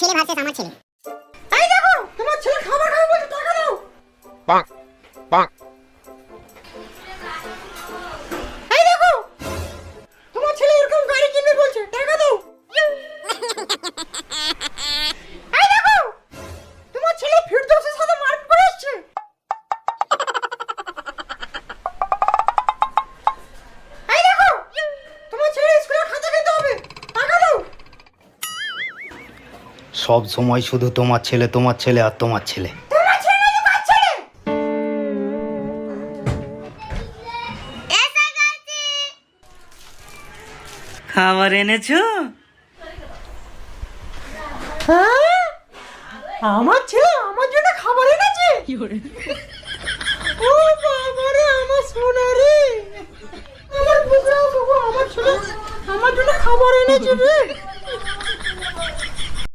ছেলে ভার্সেস আমার ছেলে। এই দেখো তোমার ছেলে খাবার খাবে বলছে, টাকা দাও। bonk, bonk. এই দেখো তোমার ছেলে এরকম গাড়ি কিনবে বলছে, টাকা দাও। এই দেখো তোমার ছেলে ফিরদৌসের সাথে মারপিট করে আসছে। এই দেখো তোমার ছেলে স্কুলে খাতা কিনতে হবে, টাকা দাও। সব সময় শুধু তোমার ছেলে আর তোমার ছেলে। তোমার ছেলে না তো কার ছেলে? খাবার এনেছো? হ্যাঁ আমার ছেলে আমার জন্য খাবার এনেছে। ও বাবা রে আমার সোনা রে, আমার বুকরা বাবা, আমার ছেলে আমার জন্য খাবার এনেছে রে।